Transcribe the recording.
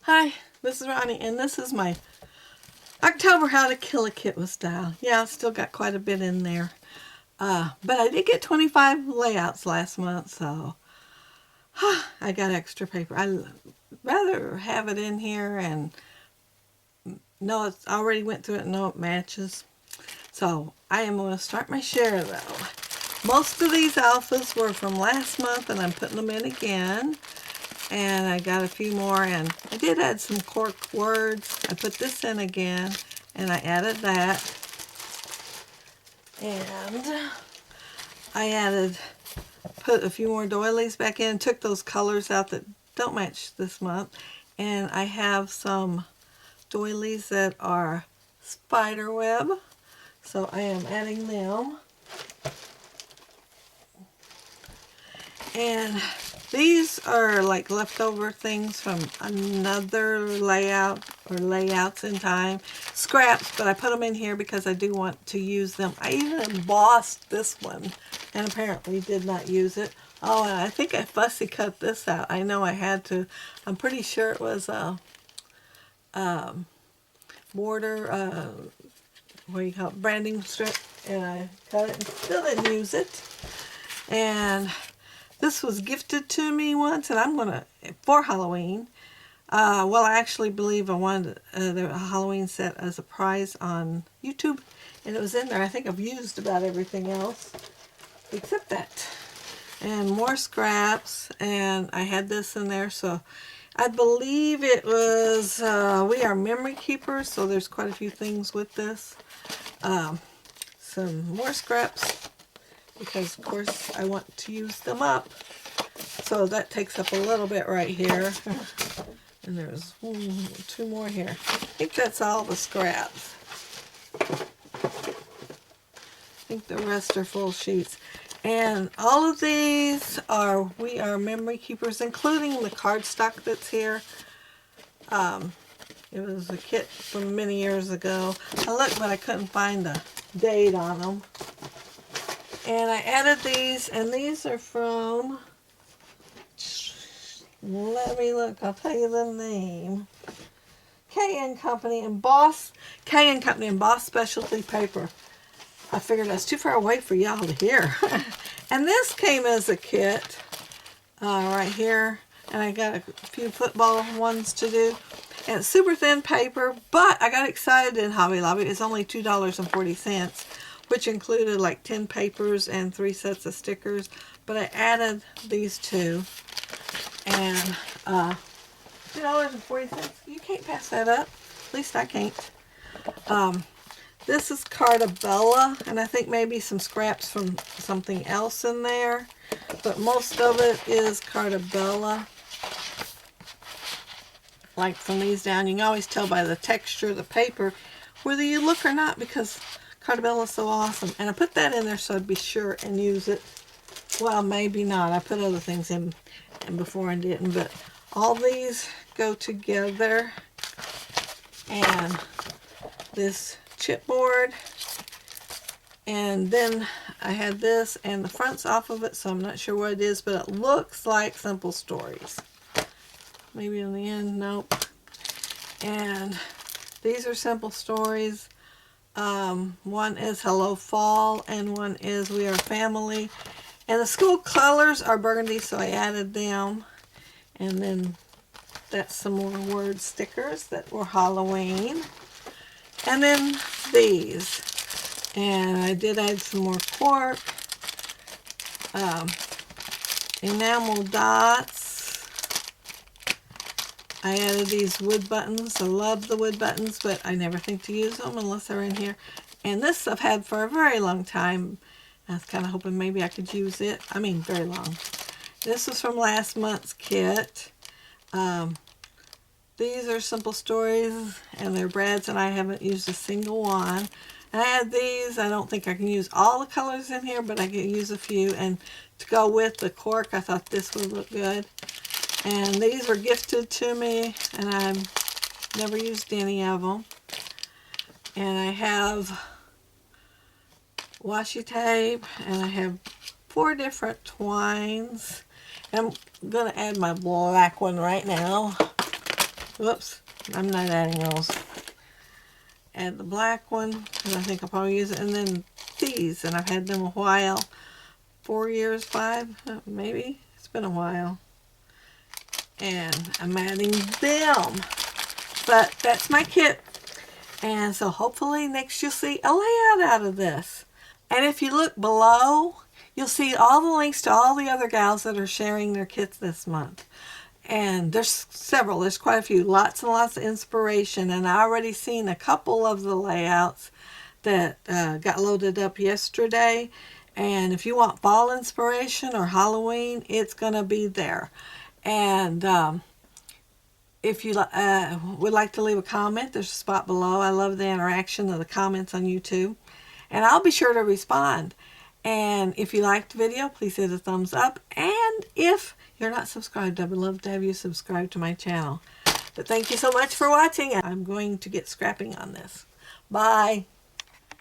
Hi, this is Ronnie, and this is my October How to Kill a Kit with Style. Yeah, I still got quite a bit in there. But I did get 25 layouts last month, so I got extra paper. I'd rather have it in here and know it's already went through it and know it matches. So I am going to start my share, though. Most of these alphas were from last month, and I'm putting them in again. And I got a few more, and I did add some cork words. I put this in again, and I added that. And I put a few more doilies back in, took those colors out that don't match this month. And I have some doilies that are spider web, so I am adding them. And these are like leftover things from another layout or layouts in time. Scraps, but I put them in here because I do want to use them. I even embossed this one and apparently did not use it. Oh, and I think I fussy cut this out. I know I had to. I'm pretty sure it was a border, what do you call it, branding strip, and I cut it and still didn't use it. And this was gifted to me once, and I'm going to, for Halloween. Well, I actually believe I wanted the Halloween set as a prize on YouTube, and it was in there. I think I've used about everything else except that. And more scraps, and I had this in there, so I believe it was, we are memory keepers, so there's quite a few things with this. Some more scraps, because of course I want to use them up. So that takes up a little bit right here. And there's two more here. I think that's all the scraps. I think the rest are full sheets. And all of these are, we are memory keepers, including the cardstock that's here. It was a kit from many years ago. I looked, but I couldn't find the date on them. And I added these, and these are from, let me look, I'll tell you the name. K & Company Emboss, K & Company Emboss Specialty Paper. I figured that's too far away for y'all to hear. And this came as a kit, right here. And I got a few football ones to do. And it's super thin paper, but I got excited in Hobby Lobby. It's only $2.40. Which included like 10 papers and 3 sets of stickers. But I added these two. And $2.40. You can't pass that up. At least I can't. This is Cardabella. And I think maybe some scraps from something else in there. But most of it is Cardabella. Like from these down. You can always tell by the texture of the paper whether you look or not, because Cardabella is so awesome. And I put that in there so I'd be sure and use it. Well, maybe not. I put other things in before I didn't. But all these go together. And this chipboard. And then I had this, and the front's off of it, so I'm not sure what it is. But it looks like Simple Stories. Maybe in the end, nope. And these are Simple Stories. One is Hello Fall, and one is We Are Family. And the school colors are burgundy, so I added them. And then that's some more word stickers that were Halloween. And then these. And I did add some more cork. Enamel dots. I added these wood buttons. I love the wood buttons, but I never think to use them unless they're in here. And this I've had for a very long time. I was kind of hoping maybe I could use it. I mean, very long. This was from last month's kit. These are Simple Stories, and they're brads, and I haven't used a single one. And I had these. I don't think I can use all the colors in here, but I can use a few. And to go with the cork, I thought this would look good. And these were gifted to me, and I've never used any of them. And I have washi tape, and I have 4 different twines. And I'm going to add my black one right now. Whoops, I'm not adding those. Add the black one, because I think I'll probably use it. And then these, and I've had them a while. 4 years, 5, maybe. It's been a while. And I'm adding them. But that's my kit. And so hopefully next you'll see a layout out of this. And if you look below, you'll see all the links to all the other gals that are sharing their kits this month. And there's several, there's quite a few, lots and lots of inspiration. And I already seen a couple of the layouts that got loaded up yesterday. And if you want fall inspiration or Halloween, it's going to be there. And if you would like to leave a comment, there's a spot below. I love the interaction of the comments on YouTube. And I'll be sure to respond. And if you liked the video, please hit a thumbs up. And if you're not subscribed, I would love to have you subscribe to my channel. But thank you so much for watching. I'm going to get scrapping on this. Bye.